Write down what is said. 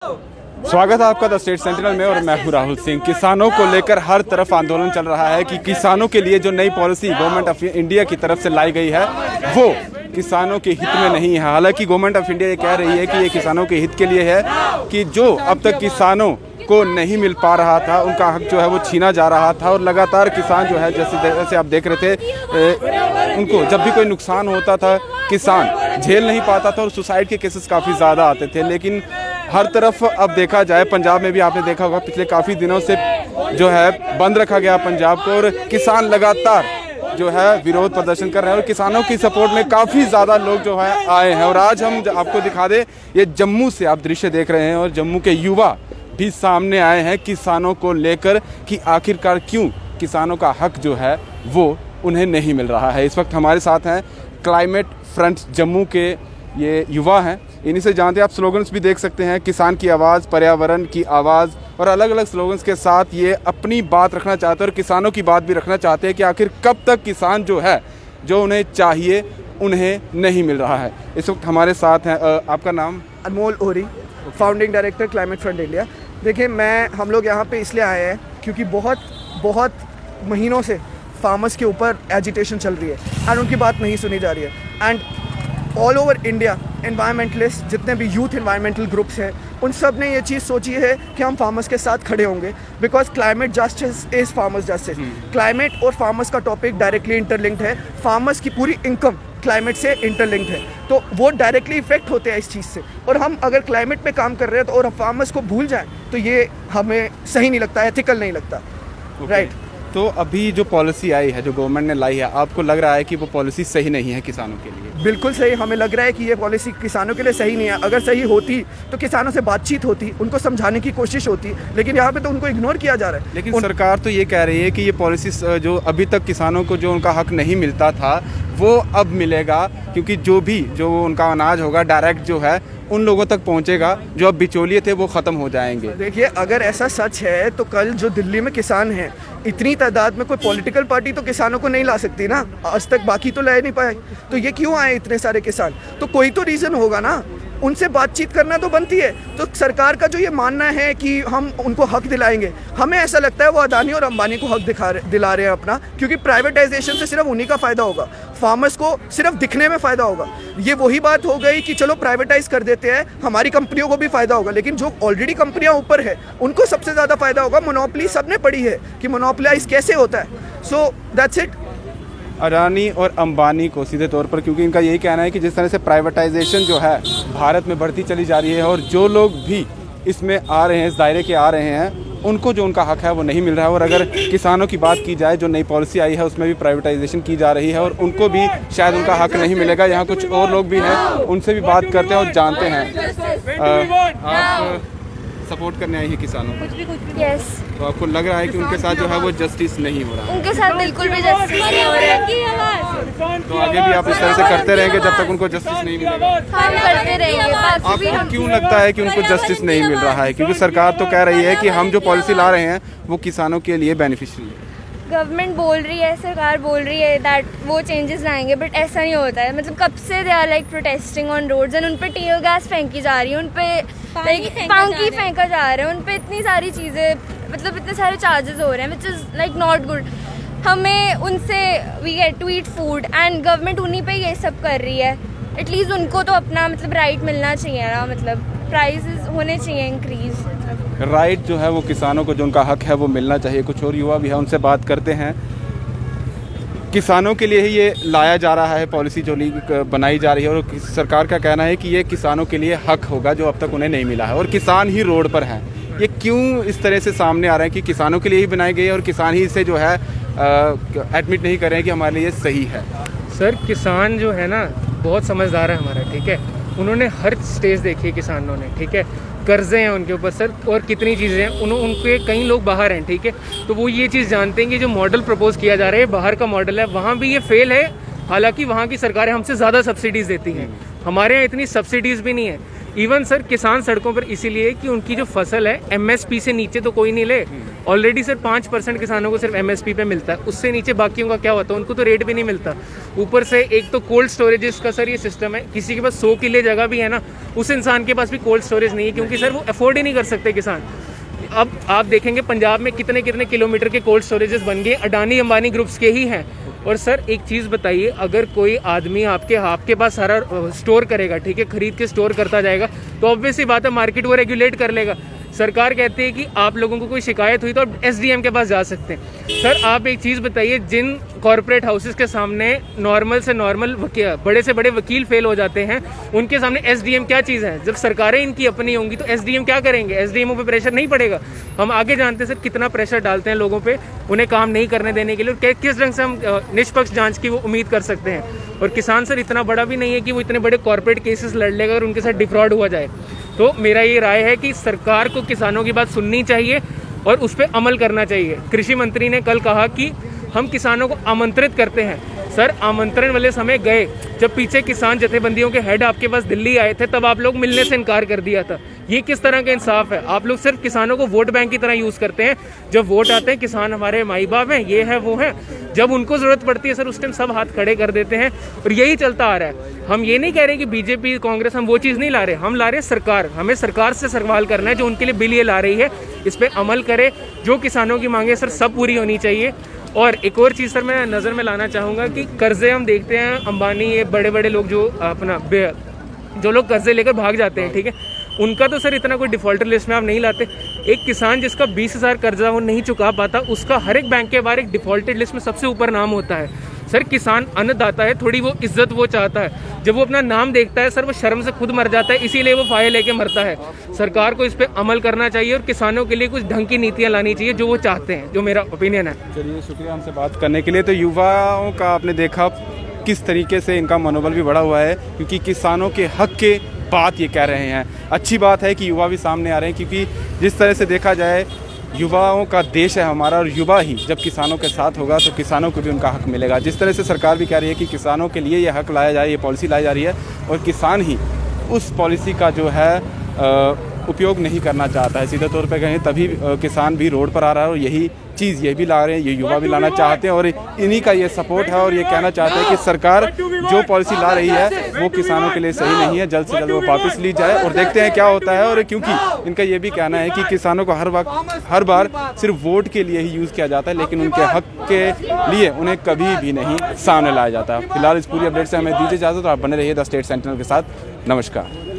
स्वागत है आपका द स्टेट सेंटिनल में और मैं हूं राहुल सिंह। किसानों को लेकर हर तरफ आंदोलन चल रहा है कि किसानों के लिए जो नई पॉलिसी गवर्नमेंट ऑफ इंडिया की तरफ से लाई गई है वो किसानों के हित में नहीं है। हालांकि गवर्नमेंट ऑफ इंडिया ये कह रही है कि ये किसानों के हित के लिए है कि जो अब तक किसानों को नहीं मिल पा रहा था, उनका हक जो है वो छीना जा रहा था और लगातार किसान जो है जैसे आप देख रहे थे, उनको जब भी कोई नुकसान होता था किसान झेल नहीं पाता था और सुसाइड के केसेस काफ़ी ज़्यादा आते थे। लेकिन हर तरफ अब देखा जाए, पंजाब में भी आपने देखा होगा पिछले काफ़ी दिनों से जो है बंद रखा गया पंजाब को और किसान लगातार जो है विरोध प्रदर्शन कर रहे हैं और किसानों की सपोर्ट में काफ़ी ज़्यादा लोग जो है आए हैं। और आज हम आपको दिखा दें, ये जम्मू से आप दृश्य देख रहे हैं और जम्मू के युवा भी सामने आए हैं किसानों को लेकर कि आखिरकार क्यों किसानों का हक जो है वो उन्हें नहीं मिल रहा है। इस वक्त हमारे साथ हैं क्लाइमेट फ्रंट जम्मू के ये युवा हैं, इन्हीं से जानते हैं। आप स्लोगन्स भी देख सकते हैं, किसान की आवाज़, पर्यावरण की आवाज़ और अलग अलग स्लोगन्स के साथ ये अपनी बात रखना चाहते हैं और किसानों की बात भी रखना चाहते हैं कि आखिर कब तक किसान जो है जो उन्हें चाहिए उन्हें नहीं मिल रहा है। इस वक्त हमारे साथ हैं, आपका नाम? अनमोल ओरी, founding director climate front India. देखिए, हम लोग यहाँ पे इसलिए आए हैं क्योंकि बहुत महीनों से फार्मर्स के ऊपर एजिटेशन चल रही है एंड उनकी बात नहीं सुनी जा रही है। And all over India environmentalist, जितने भी यूथ एनवायरमेंटल ग्रुप्स हैं, उन सब ने ये चीज़ सोची है कि हम फार्मर्स के साथ खड़े होंगे because climate justice is farmers justice. Climate और फार्मर्स का टॉपिक डायरेक्टली इंटरलिंक्ड है। फार्मर्स की पूरी इनकम क्लाइमेट से इंटरलिंक्ड है, तो वो डायरेक्टली इफेक्ट होते हैं इस चीज़ से। और हम अगर क्लाइमेट पे काम कर रहे हैं तो और फार्मर्स को भूल जाएं तो ये हमें सही नहीं लगता, एथिकल नहीं लगता। राइट। तो अभी जो पॉलिसी आई है, जो गवर्नमेंट ने लाई है, आपको लग रहा है कि वो पॉलिसी सही नहीं है किसानों के लिए? बिल्कुल सही, हमें लग रहा है कि ये पॉलिसी किसानों के लिए सही नहीं है। अगर सही होती तो किसानों से बातचीत होती, उनको समझाने की कोशिश होती, लेकिन यहाँ पे तो उनको इग्नोर किया जा रहा है। लेकिन सरकार तो ये कह रही है कि ये पॉलिसी जो अभी तक किसानों को जो उनका हक नहीं मिलता था वो अब मिलेगा, क्योंकि जो उनका अनाज होगा डायरेक्ट जो है उन लोगों तक पहुंचेगा, जो अब बिचौलिए थे वो ख़त्म हो जाएंगे। देखिए, अगर ऐसा सच है तो कल जो दिल्ली में किसान हैं इतनी तादाद में, कोई पॉलिटिकल पार्टी तो किसानों को नहीं ला सकती ना, आज तक बाकी तो ला नहीं पाए, तो ये क्यों आए इतने सारे किसान? तो कोई तो रीज़न होगा ना, उनसे बातचीत करना तो बनती है। तो सरकार का जो ये मानना है कि हम उनको हक दिलाएंगे, हमें ऐसा लगता है वो अदानी और अंबानी को हक दिला रहे हैं अपना, क्योंकि प्राइवेटाइजेशन से सिर्फ उन्हीं का फ़ायदा होगा, फार्मर्स को सिर्फ दिखने में फ़ायदा होगा। ये वही बात हो गई कि चलो प्राइवेटाइज कर देते हैं, हमारी कंपनियों को भी फ़ायदा होगा, लेकिन जो ऑलरेडी कंपनियां ऊपर है उनको सबसे ज़्यादा फ़ायदा होगा। मोनोपोली सबने पढ़ी है कि मोनोपोलाइज कैसे होता है। So that's it. अडानी और अंबानी को सीधे तौर पर, क्योंकि इनका यही कहना है कि जिस तरह से प्राइवेटाइजेशन जो है भारत में बढ़ती चली जा रही है और जो लोग भी इसमें आ रहे हैं, इस दायरे के आ रहे हैं, उनको जो उनका हक है वो नहीं मिल रहा है। और अगर किसानों की बात की जाए, जो नई पॉलिसी आई है उसमें भी प्राइवेटाइजेशन की जा रही है और उनको भी शायद उनका हक नहीं मिलेगा। यहाँ कुछ और लोग भी हैं, उनसे भी बात करते हैं और जानते हैं। आप सपोर्ट करने आई है किसानों को? यस। तो आपको लग रहा है कि उनके साथ जो है वो जस्टिस नहीं हो रहा है? उनके साथ बिल्कुल भी जस्टिस नहीं हो रहा है। तो आगे भी आप इस तरह से करते रहेंगे जब तक उनको जस्टिस नहीं मिलेगा? हम करते रहेंगे। आपको क्यों लगता है कि उनको जस्टिस नहीं मिल रहा है? क्योंकि सरकार तो कह रही है कि हम जो पॉलिसी ला रहे हैं वो किसानों के लिए बेनिफिशियल है। गवर्नमेंट बोल रही है, सरकार बोल रही है दैट वो चेंजेस लाएंगे, बट ऐसा नहीं होता है। मतलब कब से they are like protesting on roads and उन पे टीयर गैस फेंकी जा रही है, उन पे पांकी फेंका जा रहा है, उन पे इतनी सारी चीज़ें, मतलब इतने सारे चार्जेस हो रहे हैं which is like not good. हमें उनसे we get to eat food and government उन्हीं पे ये सब कर रही है। एटलीस्ट उनको तो अपना मतलब राइट मिलना चाहिए ना, मतलब प्राइसेस होने चाहिए इंक्रीज। राइट जो है वो किसानों को जो उनका हक है वो मिलना चाहिए। कुछ और युवा भी है, उनसे बात करते हैं। किसानों के लिए ही ये लाया जा रहा है, पॉलिसी जो बनाई जा रही है और सरकार का कहना है कि ये किसानों के लिए हक होगा जो अब तक उन्हें नहीं मिला है और किसान ही रोड पर हैं। ये क्यों इस तरह से सामने आ रहे हैं कि किसानों के लिए ही बनाई गई है और किसान ही इसे जो है एडमिट नहीं कर रहे हैं कि हमारे लिए सही है? सर, किसान जो है ना बहुत समझदार है हमारा, ठीक है। उन्होंने हर स्टेज देखी है किसानों ने, ठीक है। कर्जे हैं उनके ऊपर सर, और कितनी चीज़ें हैं, उनके कई लोग बाहर हैं, ठीक है। तो वो ये चीज़ जानते हैं कि जो मॉडल प्रपोज किया जा रहा है बाहर का मॉडल है, वहाँ भी ये फेल है। हालांकि वहाँ की सरकारें हमसे ज़्यादा सब्सिडीज़ देती हैं, हमारे यहाँ इतनी सब्सिडीज़ भी नहीं है। इवन सर किसान सड़कों पर इसीलिए कि उनकी जो फसल है एमएसपी से नीचे तो कोई नहीं ले। ऑलरेडी सर 5% किसानों को सिर्फ एमएसपी पे मिलता है, उससे नीचे बाकियों का क्या होता है, उनको तो रेट भी नहीं मिलता। ऊपर से एक तो कोल्ड स्टोरेजेस का सर ये सिस्टम है, किसी के पास 100 किले जगह भी है ना, उस इंसान के पास भी कोल्ड स्टोरेज नहीं है, क्योंकि सर वो अफोर्ड ही नहीं कर सकते किसान। अब आप देखेंगे पंजाब में कितने कितने किलोमीटर के कोल्ड स्टोरेजेस बन गए, अडानी अंबानी ग्रुप्स के ही हैं। और सर एक चीज़ बताइए, अगर कोई आदमी आपके पास सारा स्टोर करेगा, ठीक है, खरीद के स्टोर करता जाएगा, तो ऑब्वियस सी बात है मार्केट वो रेगुलेट कर लेगा। सरकार कहती है कि आप लोगों को कोई शिकायत हुई तो आप एसडीएम के पास जा सकते हैं। सर आप एक चीज़ बताइए, जिन कॉर्पोरेट हाउसेस के सामने नॉर्मल से नॉर्मल बड़े से बड़े वकील फेल हो जाते हैं, उनके सामने एसडीएम क्या चीज़ है? जब सरकारें इनकी अपनी होंगी तो एसडीएम क्या करेंगे? एसडीएमओ पे प्रेशर नहीं पड़ेगा। हम आगे जानते हैं सर कितना प्रेशर डालते हैं लोगों पे उन्हें काम नहीं करने देने के लिए, और किस ढंग से हम निष्पक्ष जांच की वो उम्मीद कर सकते हैं। और किसान सर इतना बड़ा भी नहीं है कि वो इतने बड़े कॉर्पोरेट केसेस लड़ लेगा और उनके साथ डिफ्रॉड हुआ जाए। तो मेरा ये राय है कि सरकार को किसानों की बात सुननी चाहिए और उस पर अमल करना चाहिए। कृषि मंत्री ने कल कहा कि हम किसानों को आमंत्रित करते हैं। सर आमंत्रण वाले समय गए, जब पीछे किसान जथेबंदियों के हेड आपके पास दिल्ली आए थे, तब आप लोग मिलने से इनकार कर दिया था। ये किस तरह का इंसाफ है? आप लोग सिर्फ किसानों को वोट बैंक की तरह यूज़ करते हैं। जब वोट आते हैं, किसान हमारे माई बाप हैं, ये है वो है, जब उनको ज़रूरत पड़ती है सर उस टाइम सब हाथ खड़े कर देते हैं। और यही चलता आ रहा है। हम ये नहीं कह रहे कि बीजेपी कांग्रेस हम वो चीज़ नहीं ला रहे, हम ला रहे सरकार। हमें सरकार से सवाल करना है जो उनके लिए बिल ये ला रही है, इस पर अमल करे। जो किसानों की मांगे सर सब पूरी होनी चाहिए। और एक और चीज़ सर मैं नज़र में लाना चाहूँगा कि कर्जे हम देखते हैं, अंबानी ये बड़े बड़े लोग जो अपना जो लोग कर्जे लेकर भाग जाते हैं, ठीक है, उनका तो सर इतना कोई डिफ़ॉल्टर लिस्ट में आप नहीं लाते। एक किसान जिसका 20,000 कर्जा वो नहीं चुका पाता, उसका हर एक बैंक के बाहर एक डिफ़ॉल्टेड लिस्ट में सबसे ऊपर नाम होता है। सर किसान अन्नदाता है, थोड़ी वो इज्जत वो चाहता है। जब वो अपना नाम देखता है सर वो शर्म से खुद मर जाता है, इसीलिए वो फाइल लेके मरता है। सरकार को इस पर अमल करना चाहिए और किसानों के लिए कुछ ढंग की नीतियाँ लानी चाहिए जो वो चाहते हैं, जो मेरा ओपिनियन है। चलिए शुक्रिया हमसे बात करने के लिए। तो युवाओं का आपने देखा किस तरीके से इनका मनोबल भी बढ़ा हुआ है, क्योंकि किसानों के हक के बात ये कह रहे हैं। अच्छी बात है कि युवा भी सामने आ रहे हैं, क्योंकि जिस तरह से देखा जाए युवाओं का देश है हमारा, और युवा ही जब किसानों के साथ होगा तो किसानों को भी उनका हक मिलेगा। जिस तरह से सरकार भी कह रही है कि किसानों के लिए ये हक लाया जाए, ये पॉलिसी लाई जा रही है, और किसान ही उस पॉलिसी का जो है उपयोग नहीं करना चाहता है। सीधे तौर पे कहें तभी किसान भी रोड पर आ रहा है, और यही चीज़ ये भी ला रहे हैं, ये युवा भी लाना चाहते हैं, और इन्हीं का ये सपोर्ट है। और ये कहना चाहते हैं कि सरकार जो पॉलिसी ला रही है वो किसानों के लिए सही नहीं है, जल्द से जल्द वो वापस ली जाए, और देखते हैं क्या होता है। और क्योंकि इनका ये भी कहना है कि किसानों को हर बार सिर्फ वोट के लिए ही यूज़ किया जाता है, लेकिन उनके हक के लिए उन्हें कभी भी नहीं सामने लाया जाता। फिलहाल इस पूरी अपडेट से हमें दीजिए इजाज़त, और आप बने रहिए द स्टेट सेंटिनल के साथ। नमस्कार।